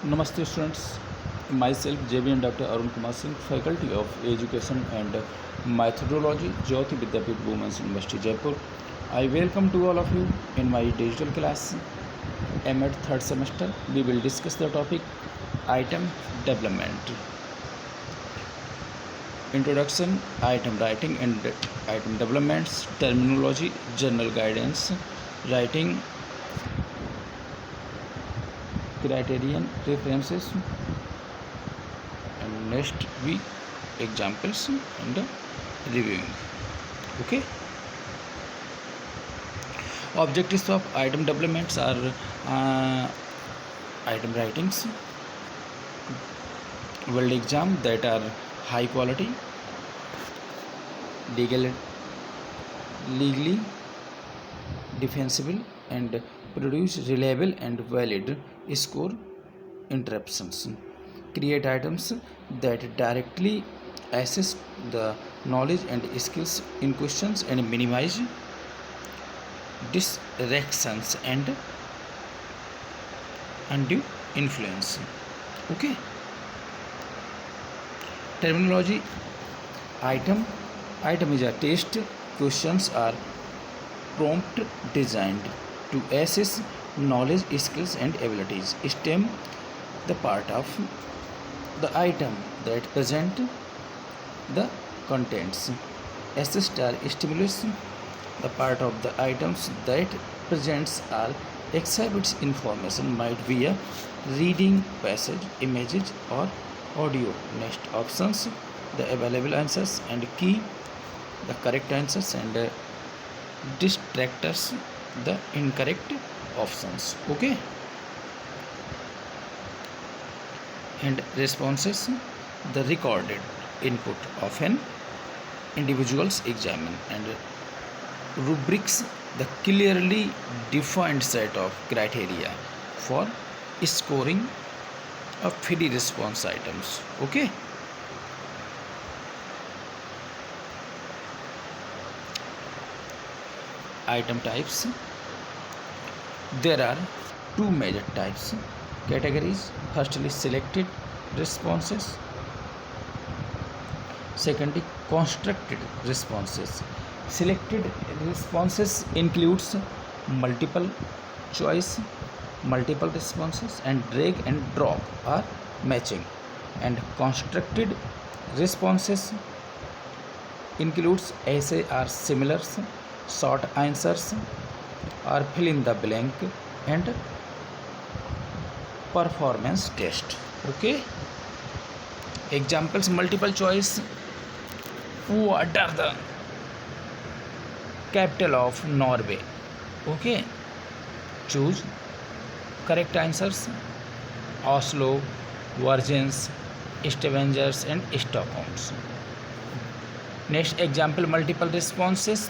Namaste students, myself JB and Dr. Arun Kumar Singh, Faculty of Education and Methodology, Jyoti Vidyapeeth Women's University, Jaipur. I welcome to all of you in my digital class, MEd third semester. We will discuss the topic item development. Introduction, item writing and item developments, terminology, general guidance, writing, criterion, references, and next week examples and reviewing. Okay, objectives of item developments are item writings, world exam that are high quality, legally defensible, and produce reliable and valid score interruptions. Create items that directly assess the knowledge and skills in questions and minimize distractions and undue influence. Okay, terminology. Item is a test. Questions are prompt designed to assess knowledge, skills, and abilities. STEM, the part of the item that present the contents. Assist or stimulus, the part of the items that presents or exhibits information, might be a reading passage, images, or audio. Next options, the available answers and key, the correct answers, and distractors, the incorrect options. Okay, and responses, the recorded input of an individual's exam, and rubrics, the clearly defined set of criteria for scoring of free response items. Okay, item types. There are two major types, categories. Firstly, selected responses. Secondly, constructed responses. Selected responses includes multiple choice, multiple responses, and drag and drop or matching. And constructed responses includes essay or similars, short answers, or fill in the blank, and performance test. Okay, examples, multiple choice. What are the capital of Norway? Okay, choose correct answers: Oslo, Virgins, Stavangers, and Stockholms. Next example, multiple responses.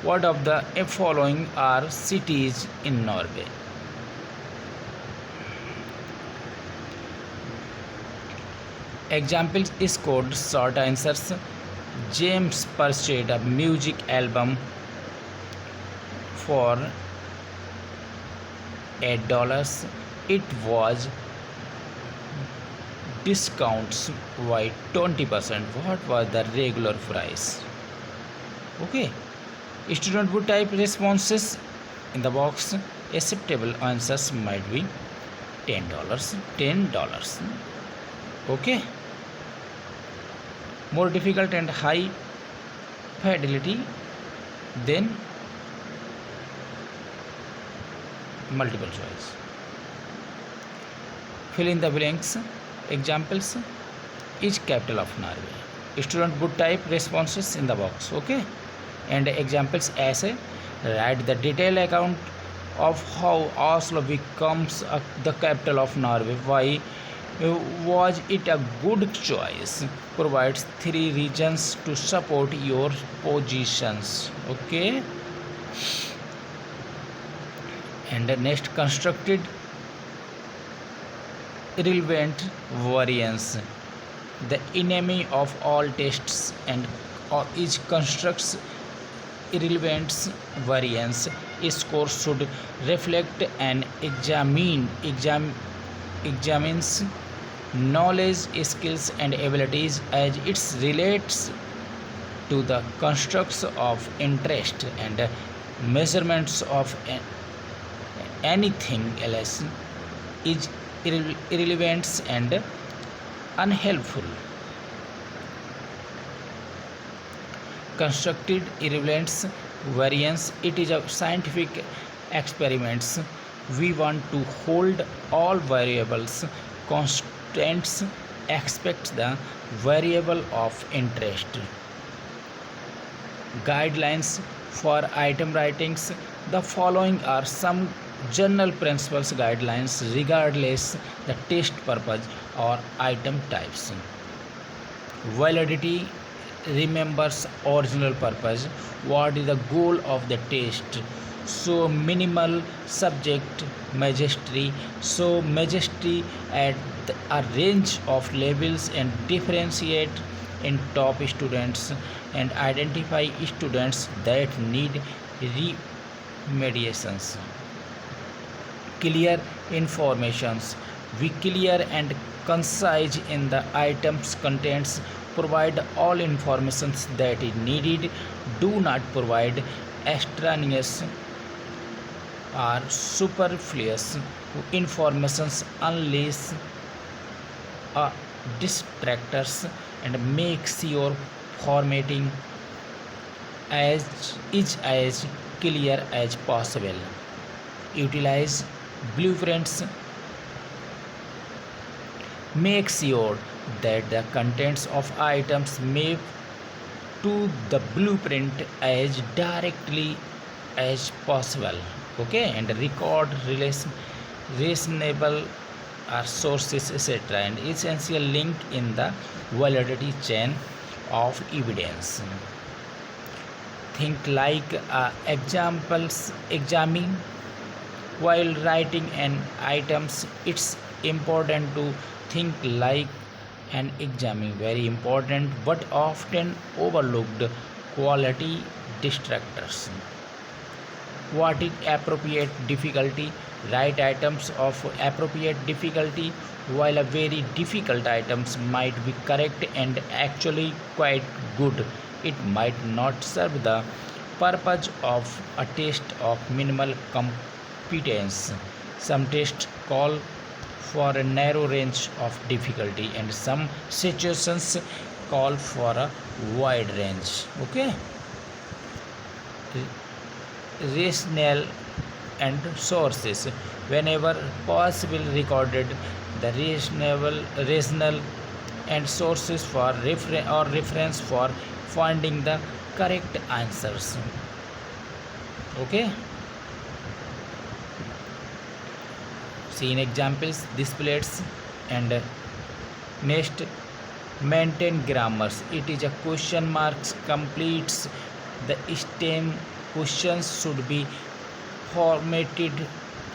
What of the following are cities in Norway? Examples scored short answers. James purchased a music album for $8. It was discounts by 20%. What was the regular price? Okay, student would type responses in the box. Acceptable answers might be $10. Okay, more difficult and high fidelity than multiple choice. Fill in the blanks. Examples, each capital of Norway. Student would type responses in the box. Okay, and examples, essay, write the detailed account of how Oslo becomes the capital of Norway. Why was it a good choice? Provides 3 reasons to support your positions. Okay, and the next, constructed irrelevant variance, the enemy of all tests, and each constructs irrelevant variance. Score should reflect an examines knowledge, skills, and abilities as it relates to the constructs of interest and measurements of anything else is irrelevant and unhelpful. Constructed irrelevance variance, it is a scientific experiments. We want to hold all variables constants except the variable of interest. Guidelines for item writings. The following are some general principles guidelines regardless the test purpose or item types. Validity remembers original purpose. What is the goal of the test? So minimal subject mastery. So mastery at a range of levels and differentiate in top students and identify students that need remediations. Clear informations. We clear and concise in the items contents. Provide all informations that is needed. Do not provide extraneous or superfluous informations unless distractors, and make sure formatting is as clear as possible. Utilize blueprints. Make sure that the contents of items map to the blueprint as directly as possible. Okay, and record reasonable sources, etc., and essential link in the validity chain of evidence. Think like examples examine while writing an items. It's important to think like an examine, very important but often overlooked quality distractors. What is appropriate difficulty? Write items of appropriate difficulty. While a very difficult items might be correct and actually quite good, it might not serve the purpose of a test of minimal competence. Some tests call for a narrow range of difficulty and some situations call for a wide range. Okay, rational and sources. Whenever possible, recorded the rational and sources for reference for finding the correct answers. Okay, see in examples displays. And next, maintain grammars. It is a question marks completes the stem. Questions should be formatted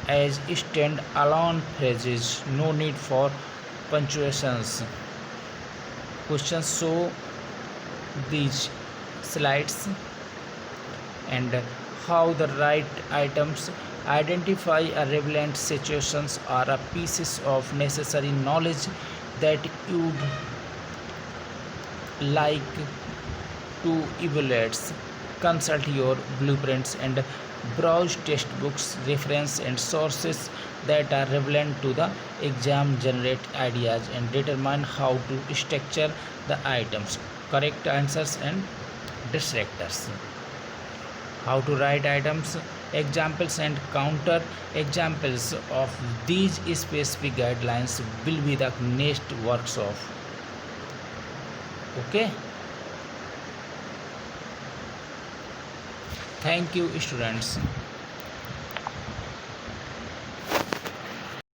as stand alone phrases. No need for punctuations. Questions show these slides. And how the right items. Identify a relevant situations or a pieces of necessary knowledge that you'd like to evaluate. Consult your blueprints and browse textbooks, reference and sources that are relevant to the exam. Generate ideas and determine how to structure the items. Correct answers and distractors. How to write items, examples and counter examples of these specific guidelines will be the next workshop. Okay, thank you students.